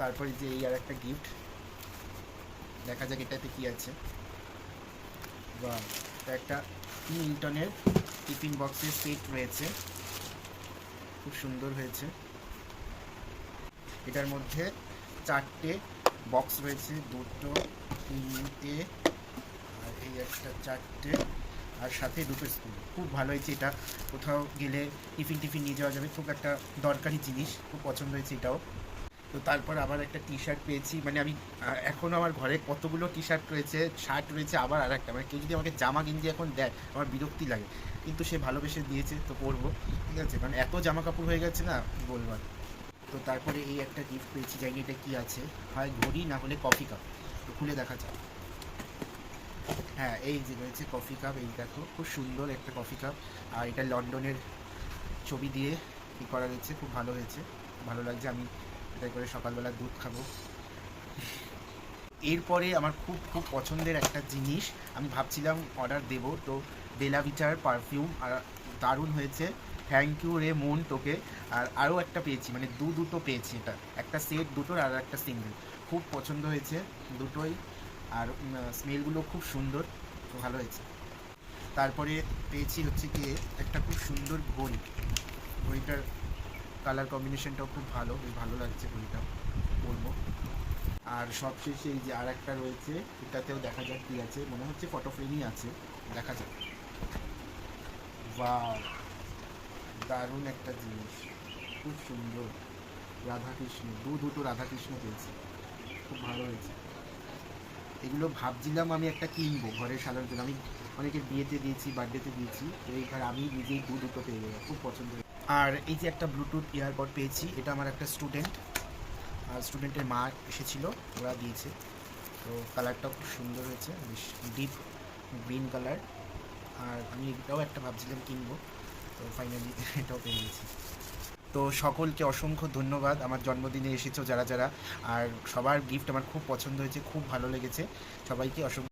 তারপরে যে এই আর একটা গিফট, দেখা যাক এটাতে কি আছে। বা এটা একটা মিল্টনের টিফিন বক্সের সেট রয়েছে, খুব সুন্দর হয়েছে। এটার মধ্যে 4টে বক্স রয়েছে, 2টো 3টে আর এই একটা 4টে, আর সাথে 2টো স্পুন। খুব ভালো হয়েছে এটা, কোথাও গেলে টিফিন নিয়ে যাওয়া যাবে, খুব একটা দরকারি জিনিস, খুব পছন্দ হয়েছে এটাও। তো তারপর আবার একটা টি শার্ট পেয়েছি, মানে আমি এখনও আমার ঘরে কতগুলো টি শার্ট রয়েছে, শার্ট রয়েছে, আবার আর একটা, মানে কেউ যদি আমাকে জামা গেঞ্জি এখন দেয় আমার বিরক্তি লাগে, কিন্তু সে ভালোবেসে দিয়েছে তো পরবো, ঠিক আছে, কারণ এত জামা কাপড় হয়ে গেছে না বলবো আর। তো তারপরে এই একটা গিফট পেয়েছি, জানি এটা কী আছে, হয় ঘড়ি না হলে কফি কাপ, তো খুলে দেখা যাক। হ্যাঁ, এই যে রয়েছে কফি কাপ, এই দেখো খুব সুন্দর একটা কফি কাপ, আর এটা লন্ডনের ছবি দিয়ে কী করা হয়েছে, খুব ভালো হয়েছে, ভালো লাগছে। আমি এটা করে সকালবেলা দুধ খাবো। এরপরে আমার খুব খুব পছন্দের একটা জিনিস, আমি ভাবছিলাম অর্ডার দেব, তো বেলা ভিটার পারফিউম, আর দারুণ হয়েছে, থ্যাংক ইউ রে মন তোকে। আর আরও একটা পেয়েছি, মানে দুটো পেয়েছি, এটা একটা সেট দুটোর আর একটা সিঙ্গেল, খুব পছন্দ হয়েছে দুটোই, আর স্মেলগুলো খুব সুন্দর, খুব ভালো হয়েছে। তারপরে পেয়েছি হচ্ছে গিয়ে একটা খুব সুন্দর ঘড়ি, ঘড়িটার কালার কম্বিনেশনটাও খুব ভালো, বেশ ভালো লাগছে ঘড়িটা, বলবো। আর সবশেষে এই যে আর একটা রয়েছে, এটাতেও দেখা যাক কী আছে, মনে হচ্ছে ফটো ফ্রেমই আছে, দেখা যাক। বাহ, দারুণ একটা জিনিস, খুব সুন্দর, রাধাকৃষ্ণ, দুটো রাধাকৃষ্ণ পেয়েছি, খুব ভালো হয়েছে। এগুলো ভাবছিলাম আমি একটা কিনবো ঘরে সাজানোর জন্য, আমি অনেকের বিয়েতে দিয়েছি, বার্থডেতে দিয়েছি, তো এইবার আমি নিজেই দুটো পেয়ে গেলাম, খুব পছন্দ হয়েছে। আর এই যে একটা ব্লুটুথ ইয়ারপড পেয়েছি, এটা আমার একটা স্টুডেন্টের মা এসেছিল, ওরা দিয়েছে, তো কালারটাও খুব সুন্দর হয়েছে, বেশ ডিপ গ্রিন কালার। আর আমি এটাও একটা ভাবছিলাম কিনবো, তো ফাইনালি এটাও পেয়ে গেছি। তো সকলকে অসংখ্য ধন্যবাদ, আমার জন্মদিনে এসেছো যারা যারা, আর সবার গিফট আমার খুব পছন্দ হয়েছে, খুব ভালো লেগেছে, সবাইকে অসংখ্য